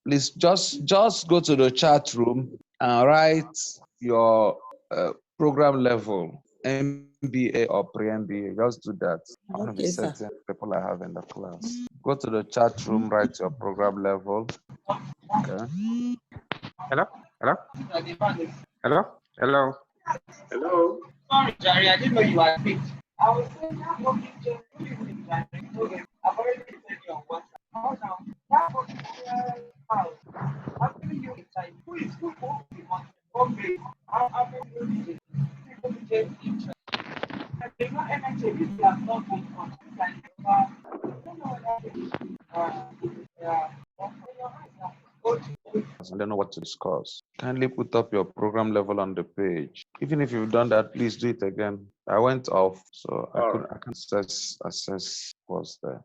Please just go to the chat room and write your program level, MBA or pre-MBA. Just do that. I want to be Okay, sir. certain people I have in the class. Go to the chat room, write your program level. Okay. Hello? Hello? Hello? Hello? Hello? Sorry, Jerry, I didn't know you had picked. I was saying that booking change. Okay, I've already sent you on WhatsApp. Hold on. That booking house. I'm giving you insight. Who will be wanting? Okay. I'm going to booking change interest. There's no MHA. This is not good for I don't know yeah. I don't know what to discuss. Kindly put up your program level on the page. Even if you've done that, please do it again. I went off, so I can't access what's there.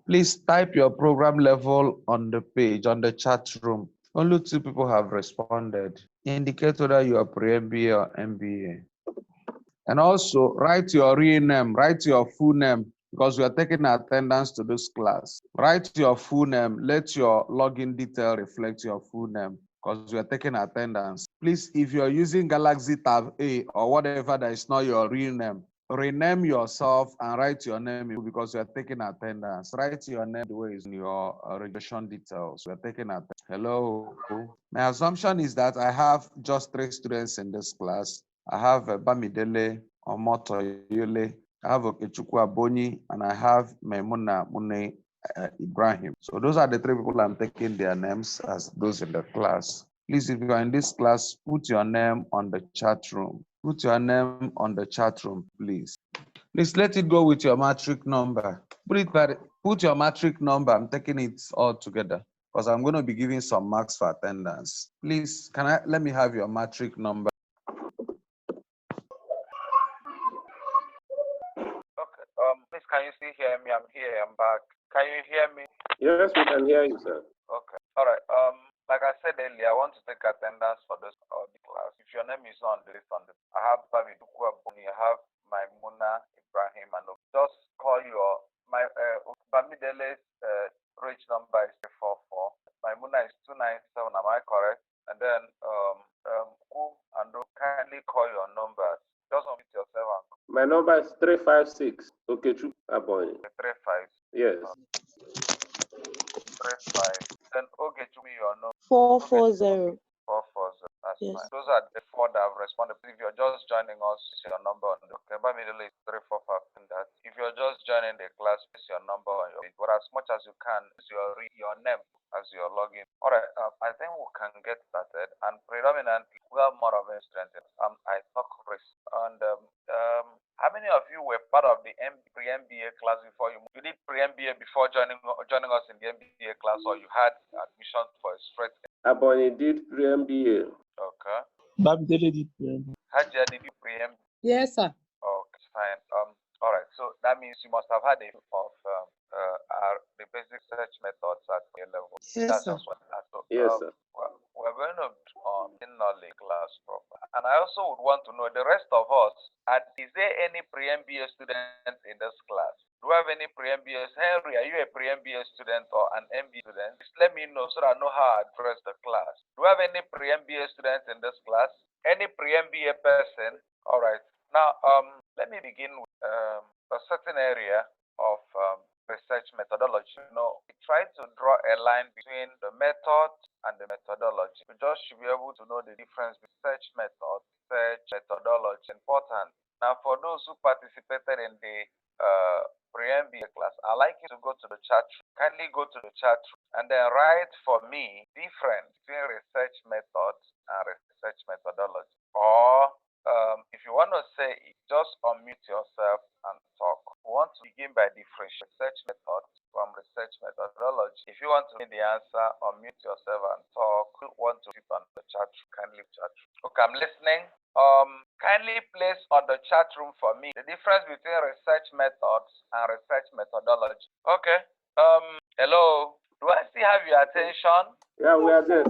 Please type your program level on the page, on the chat room. Only 2 people have responded. Indicate whether you are pre-MBA or MBA. And also write your real name, write your full name, because we are taking attendance to this class. Write your full name. Let your login detail reflect your full name, because we are taking attendance. Please, if you're using Galaxy Tab A or whatever that is not your real name, rename yourself and write your name, because we are taking attendance. Write your name the way is in your registration details. We are taking attendance. Hello. My assumption is that I have just 3 students in this class. I have Bamidele Omotoyole, I have Okechukwu Abonyi, and I have Maimuna Mune Ibrahim. So those are the 3 people I'm taking their names as those in the class. Please, if you are in this class, put your name on the chat room. Put your name on the chat room, please. Please let it go with your matric number. Put your matric number. I'm taking it all together, because I'm going to be giving some marks for attendance. Please, let me have your matric number. Okay. Please, can you still hear me? I'm here. I'm back. Can you hear me? Yes, we can hear you, sir. Okay. All right. Like I said earlier, I want to take attendance for this class. If your name is on the list, I have Bamidele Abonyi, I have Maimuna Ibrahim, and just call my Bamidele's reg number is 344. Maimuna is 297. Am I correct? And then and kindly call your numbers. Just unmute yourself. My number is 356. Okechukwu Abonyi. 35. Yes. 35. Then Okechukwu, your number. 440. 440. That's Yes. fine. Those are the 4 that have responded. If you're just joining us, it's your number on the Bamidele is 345. That if you're just joining the class, it's your number on your page. But as much as you can, it's your name as your login. All right. I think we can get started. And predominantly, we have more of a student. I talk risk. And how many of you were part of the pre-MBA class before you did pre-MBA before joining us in the MBA class, or you had admission for a straight? Abonyi did pre-MBA. Okay. Bamidele did pre-MBA. Hajia, did you pre-MBA? Yes, sir. Okay, fine. All right. So that means you must have had a of the basic search methods at your level. Yes, sir. Yes, sir. We're going to knowledge class proper. And I also would want to know the rest of us. Is there any pre-MBA student in this class? Do you have any pre-MBA? Henry, are you a pre-MBA student or an MBA student? Just let me know so that I know how to address the class. Do you have any pre-MBA students in this class? Any pre-MBA person? All right. Now, let me begin with a certain area of research methodology. We try to draw a line between the method and the methodology. We just should be able to know the difference between research method, research methodology. Important. Now, for those who participated in the pre-MBA class, I'd like you to go to the chat room. Kindly go to the chat room and then write for me difference between research methods and research methodology. Or if you want to say it, just unmute yourself and talk. We want to begin by differentiating research method from research methodology. If you want to know the answer, unmute yourself and talk. You want to sit on the chat room, kindly chat room. Okay, I'm listening. Kindly place on the chat room for me the difference between research methods and research methodology. Okay. Hello. Do I still have your attention? Yeah, we are there.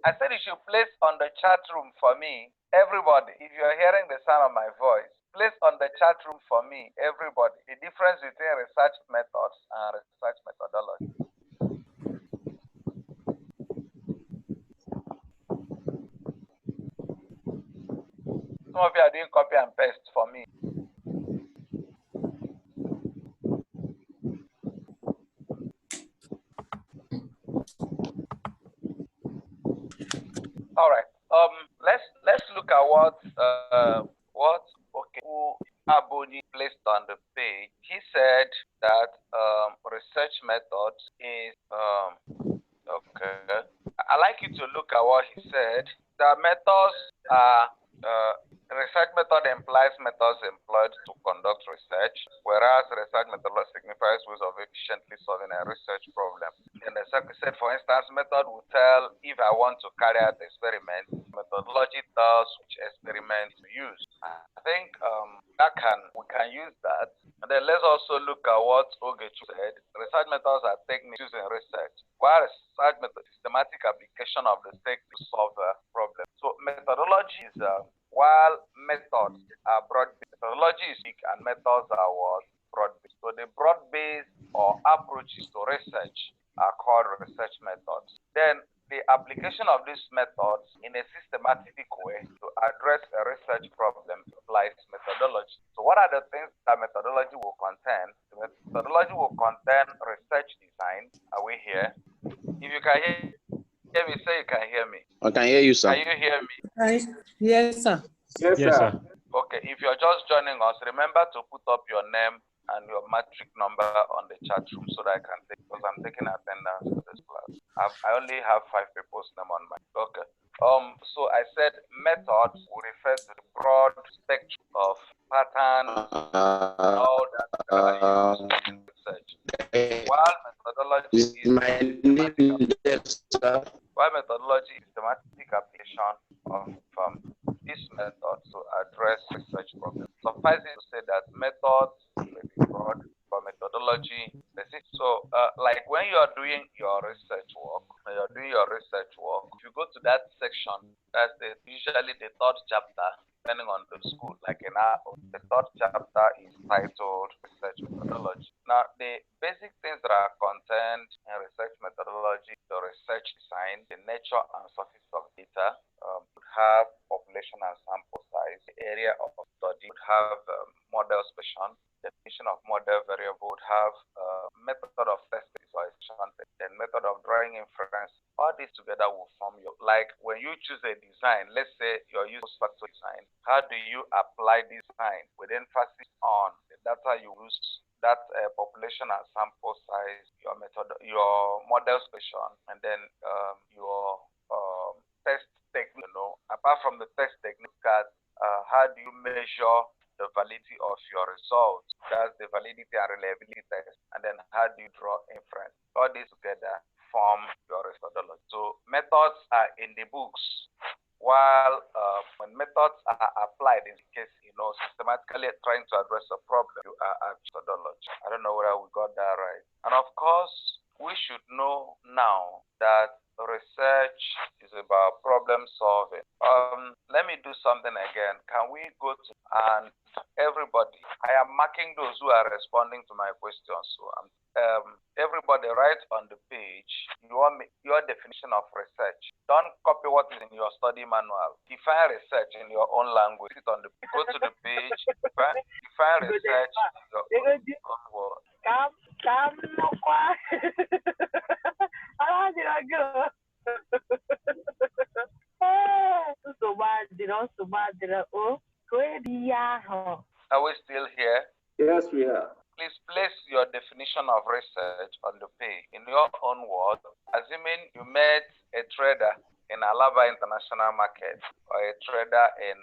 I said you should place on the chat room for me, everybody. If you're hearing the sound of my voice, place on the chat room for me, everybody, the difference between research methods and research methodology. Some of you are doing copy and paste for me. All right. Let's look at what Aboni placed on the page. He said that research methods is okay. I like you to look at what he said. The methods are research method implies methods employed to conduct research, whereas research methodology signifies ways of efficiently solving a research problem. And the second said, for instance, method will tell if I want to carry out experiment, methodology tells which experiment to use. I think we can use that. And then let's also look at what Ogechu said. Research methods are techniques used in research, while research method systematic application of the technique to solve a problem. So methodology is while methods are broad-based, methodology is big and methods are what? Broad-based. So the broad-based or approaches to research are called research methods. Then the application of these methods in a systematic way to address a research problem applies methodology. So what are the things that methodology will contain? The methodology will contain research design. Are we here? If you can hear me, say you can hear me. I can hear you, sir. Can you hear me? Yes, sir. Yes, sir. Okay, if you're just joining us, remember to put up your name and your matric number on the chat room so that I can take, because I'm taking attendance for this class. I only have 5 people's name on my. Okay. So I said methods will refer to the broad spectrum of patterns, all that are used in research. While methodology is systematic application of this method to address research problems. Suffice it to say that methods may be broad, but methodology specific. So, like when you are doing your research work, if you go to that section, that's usually the 3rd chapter, depending on the school. Like in our, the 3rd chapter is titled Research Methodology. Now, the basic things that are contained in research methodology, the research design, the nature and surface of data, would have population and sample size, the area of study, would have model special, definition of model variable, would have method of test visualization, then method of drawing inference. All these together will form your, like when you choose a design, let's say you're using post-facto design, how do you apply design with emphasis on the data you use, that population and sample size, your method, your model special, and then your test technique, apart from the test technique, how do you measure the validity of your results? That's the validity and reliability test. And then how do you draw inference? All these together form your methodology. So methods are in the books, while when methods are applied, in this case, systematically trying to address a problem, you are a methodology. I don't know whether we got that right. And of course, we should know now that research is about problem solving. Let me do something again. Can we go to, and everybody, I am marking those who are responding to my questions. So everybody write on the page your definition of research. Don't copy what is in your study manual. Define research in your own language. Go to the page, define research in your own word. Are we still here? Yes, we are. Please place your definition of research on the page in your own words, assuming you met a trader in Alaba International Market or a trader in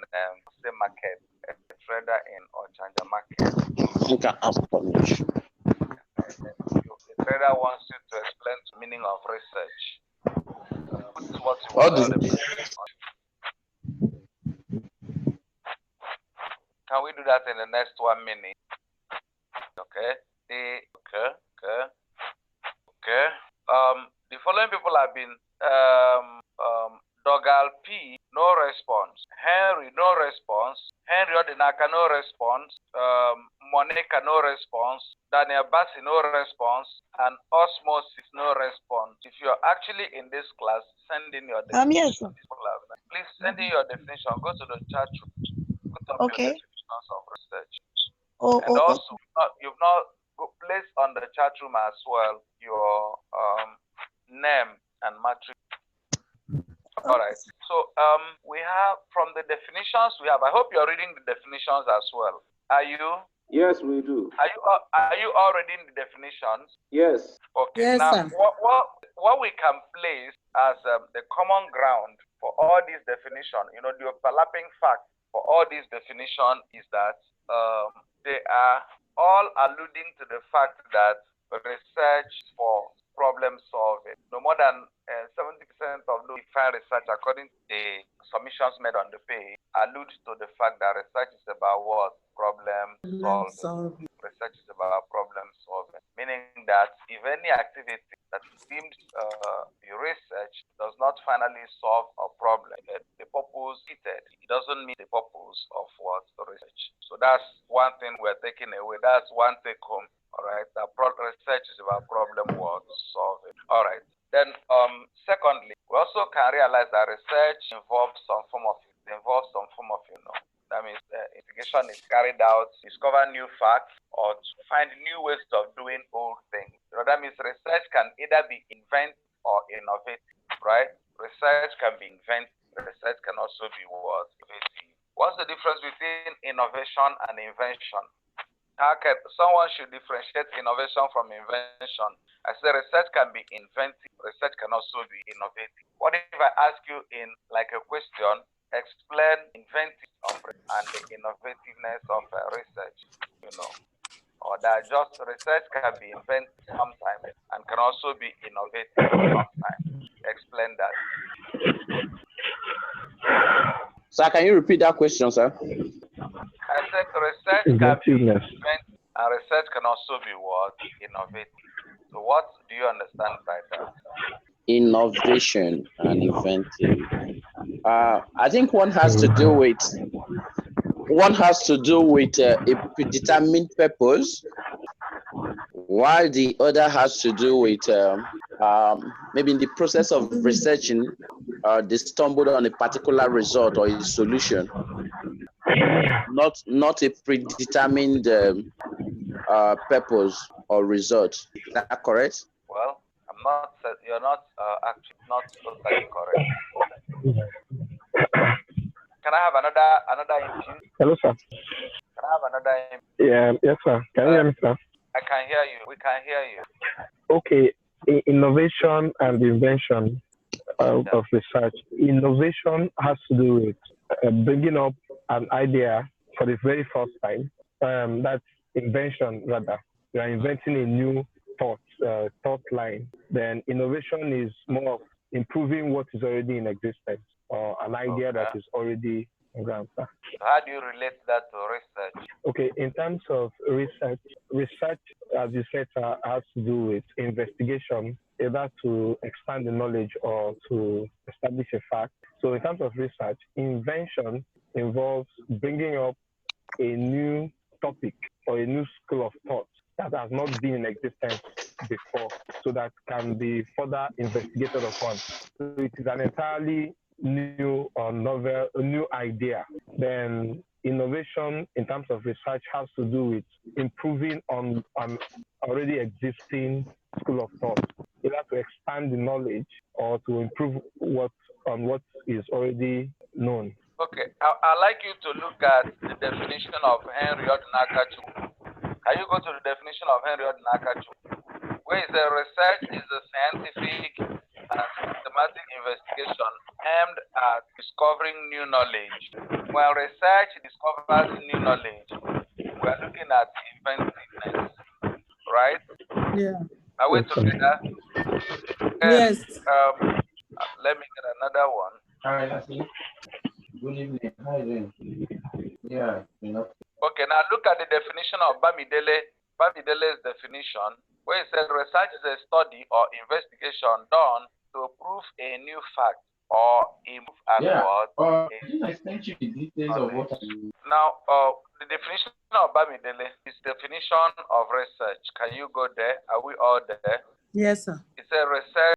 same market, a trader in Ochanja Market. The trader wants you to explain the meaning of research. What you want. Can we do that in the next 1 minute? Okay. The following people have been Dogal P, no response. Henry, no response. Henry Odinaka, no response. Monica, no response. Daniel Bassi, no response. And Osmosis, no response. If you're actually in this class, send in your definition. Yes, sir. Please send in your definition. Go to the chat room. put up Okay. your definitions of research. Oh, And oh, oh. also, you've not placed on the chat room as well your name and matrix. All right. So we have from the definitions we have. I hope you're reading the definitions as well. Are you? Yes, we do. Are you all reading the definitions? Yes. Okay. Yes, Now, sir. what we can place as the common ground for all these definitions, the overlapping fact for all these definitions is that they are all alluding to the fact that research for problem solving. No more than 70% of those defined research, according to the submissions made on the page, allude to the fact that research is about what? Problem solving. Research is about problem solving, meaning that if any activity that is deemed be research does not finally solve a problem, the purpose it doesn't meet the purpose of what research. So that's one thing we're taking away. That's one take home. All right, that research is about problem solving. All right. Then, secondly, we also can realize that research involves some form of that means investigation is carried out to discover new facts or to find new ways of doing old things. That means research can either be inventive or innovative, right? Research can be inventive. Research can also be what? Innovative. What's the difference between innovation and invention? How can someone should differentiate innovation from invention? I say research can be inventive, research can also be innovative. What if I ask you in like a question, explain inventive and the innovativeness of research, or that just research can be inventive sometimes and can also be innovative sometimes. Explain that. Sir, can you repeat that question, sir? I said research can be inventive and research can also be what? Innovative. So what do you understand by that? Innovation and inventive. I think one has to do with a predetermined purpose, while the other has to do with maybe in the process of researching, they stumbled on a particular result or a solution, not a predetermined purpose or result. Is that correct? Well, you're not actually not totally correct. Can I have another input? Hello, sir. Can I have another input? Yeah, yes, sir. Can you hear me, sir? I can hear you. We can hear you. Okay, innovation and invention of research. Innovation has to do with bringing up an idea for the very first time. That's invention, rather. You are inventing a new thought line. Then innovation is more of improving what is already in existence or an idea that is already on ground. How do you relate that to research? Okay, in terms of research, as you said, has to do with investigation, either to expand the knowledge or to establish a fact. So in terms of research, invention involves bringing up a new topic or a new school of thought that has not been in existence before, so that can be further investigated upon. So it is an entirely new or novel, a new idea. Then innovation in terms of research has to do with improving on an already existing school of thought, either to expand the knowledge or to improve what is already known. Okay, I'd like you to look at the definition of Henry Odinaka. Can you go to the definition of Henry Odinaka, where is the research is a scientific and systematic investigation aimed at discovering new knowledge. When research discovers new knowledge, we're looking at inventiveness, right? Yeah. Are we together? Yes. Let me get another one. Hi, good evening. How are you doing? Yeah, Okay, now look at the definition of Bamidele's definition, where it says research is a study or investigation done to prove a new fact or improve I sent you the details of what Now, the definition of Bamidele is definition of research. Can you go there? Are we all there? Yes, sir. It's a research